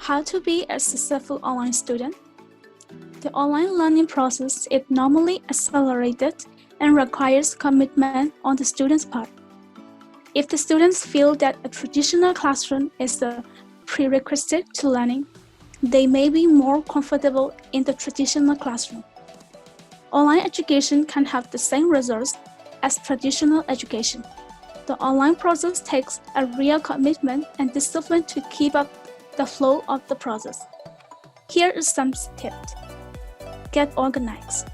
How to be a successful online student? The online learning process is normally accelerated and requires commitment on the student's part. If the students feel that a traditional classroom is the prerequisite to learning, they may be more comfortable in the traditional classroom. Online education can have the same results as traditional education. The online process takes a real commitment and discipline to keep up the flow of the process. Here is some tips. Get organized.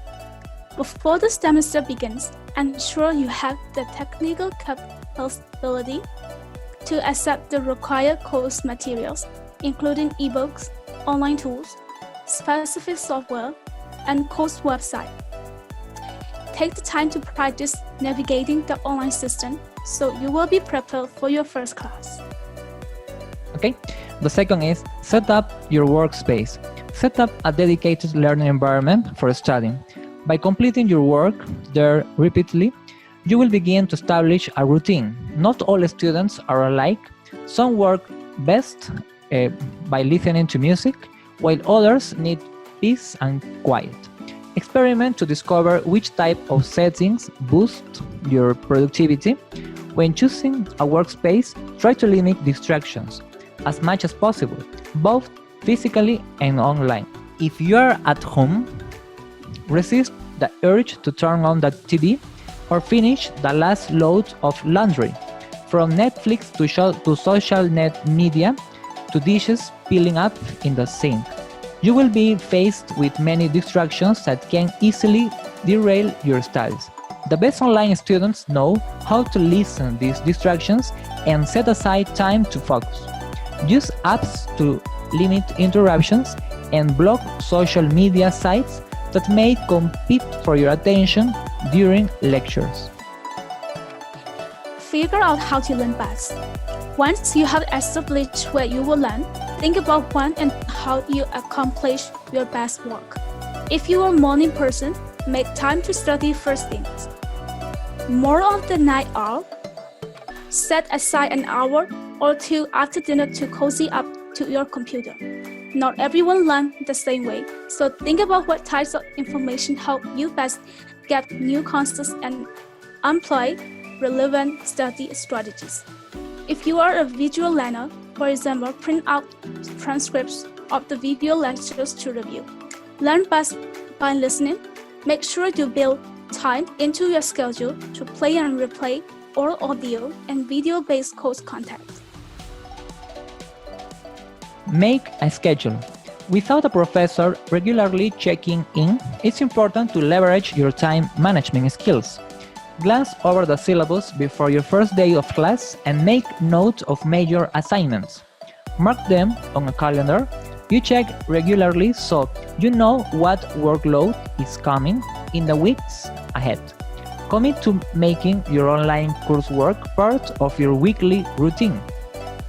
Before the semester begins, ensure you have the technical capability to accept the required course materials, including ebooks, online tools, specific software, and course website. Take the time to practice navigating the online system so you will be prepared for your first class. Okay, the second is set up your workspace. Set up a dedicated learning environment for studying. By completing your work there repeatedly, you will begin to establish a routine. Not all students are alike. Some work best by listening to music, while others need peace and quiet. Experiment to discover which type of settings boost your productivity. When choosing a workspace, try to limit distractions as much as possible, both physically and online. If you are at home, resist the urge to turn on the TV or finish the last load of laundry. From Netflix to social net media to dishes piling up in the sink. You will be faced with many distractions that can easily derail your studies. The best online students know how to listen these distractions and set aside time to focus. Use apps to limit interruptions and block social media sites that may compete for your attention during lectures. Figure out how to learn best. Once you have established where you will learn, think about when and how you accomplish your best work. If you are a morning person, make time to study first things. More of the night owl, set aside an hour or two after dinner to cozy up to your computer. Not everyone learns the same way, so think about what types of information help you best get new concepts and employ relevant study strategies. If you are a visual learner, for example, print out transcripts of the video lectures to review. Learn best by listening. Make sure to build time into your schedule to play and replay all audio and video-based course content. Make a schedule. Without a professor regularly checking in, it's important to leverage your time management skills. Glance over the syllabus before your first day of class and make note of major assignments. Mark them on a calendar. You check regularly so you know what workload is coming in the weeks ahead. Commit to making your online coursework part of your weekly routine.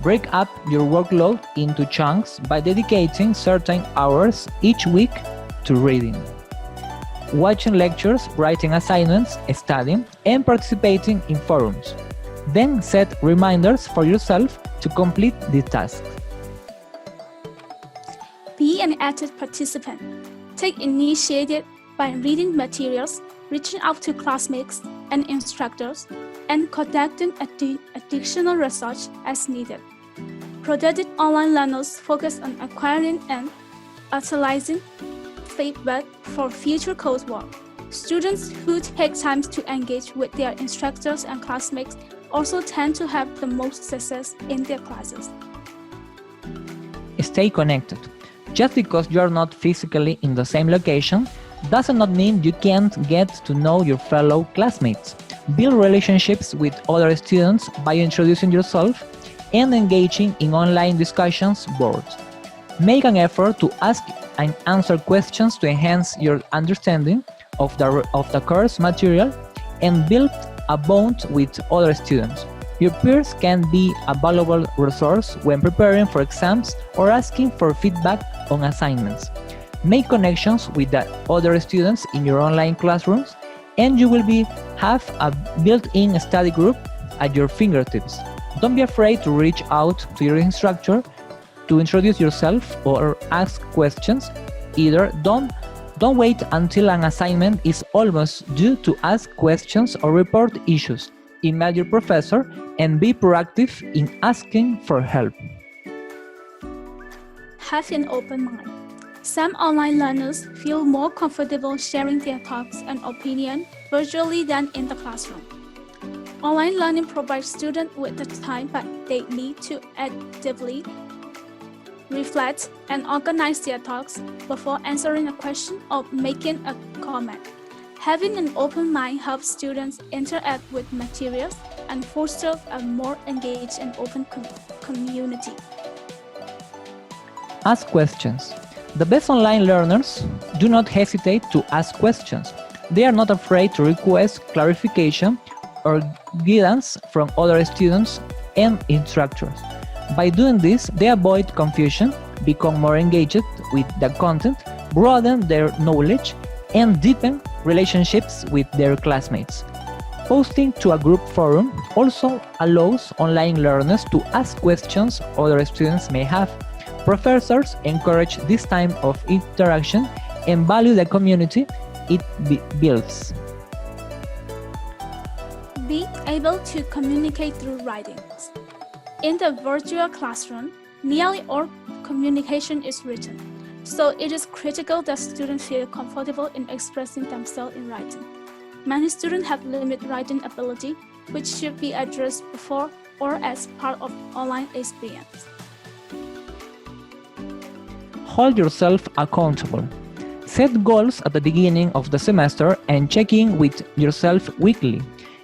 Break up your workload into chunks by dedicating certain hours each week to reading, watching lectures, writing assignments, studying, and participating in forums. Then set reminders for yourself to complete the tasks. Be an active participant. Take initiative by reading materials, reaching out to classmates and instructors, and conducting additional research as needed. Productive online learners focus on acquiring and utilizing feedback for future coursework. Students who take time to engage with their instructors and classmates also tend to have the most success in their classes. Stay connected. Just because you are not physically in the same location does not mean you can't get to know your fellow classmates. Build relationships with other students by introducing yourself and engaging in online discussions boards. Make an effort to ask and answer questions to enhance your understanding of the course material and build a bond with other students. Your peers can be a valuable resource when preparing for exams or asking for feedback on assignments. Make connections with the other students in your online classrooms, and you will have a built-in study group at your fingertips. Don't be afraid to reach out to your instructor to introduce yourself or ask questions. Either don't wait until an assignment is almost due to ask questions or report issues. Email your professor and be proactive in asking for help. Have an open mind. Some online learners feel more comfortable sharing their thoughts and opinions virtually than in the classroom. Online learning provides students with the time that they need to actively reflect and organize their thoughts before answering a question or making a comment. Having an open mind helps students interact with materials and foster a more engaged and open community. Ask questions. The best online learners do not hesitate to ask questions. They are not afraid to request clarification or guidance from other students and instructors. By doing this, they avoid confusion, become more engaged with the content, broaden their knowledge, and deepen relationships with their classmates. Posting to a group forum also allows online learners to ask questions other students may have. Professors encourage this type of interaction and value the community it builds. Be able to communicate through writings. In the virtual classroom, nearly all communication is written, so it is critical that students feel comfortable in expressing themselves in writing. Many students have limited writing ability, which should be addressed before or as part of online experience. Hold yourself accountable. Set goals at the beginning of the semester and check in with yourself weekly.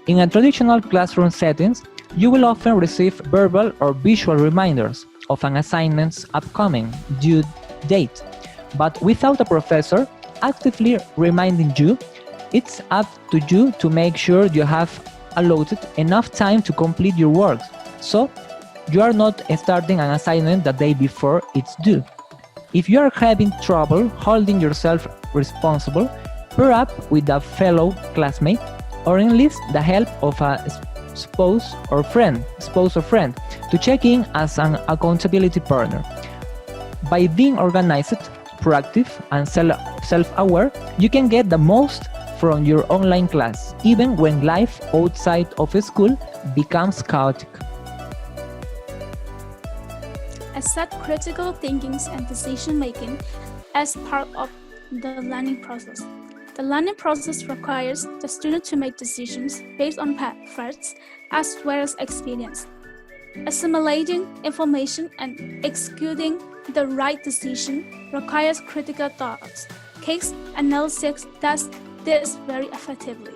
In a traditional classroom settings, you will often receive verbal or visual reminders of an assignment's upcoming due date. But without a professor actively reminding you, it's up to you to make sure you have allotted enough time to complete your work, so you are not starting an assignment the day before it's due. If you are having trouble holding yourself responsible, pair up with a fellow classmate or enlist the help of a spouse or friend to check in as an accountability partner. By being organized, proactive, and self-aware, you can get the most from your online class, even when life outside of school becomes chaotic. Accept critical thinking and decision-making as part of the learning process. The learning process requires the student to make decisions based on facts as well as experience. Assimilating information and executing the right decision requires critical thoughts. Case analysis does this very effectively.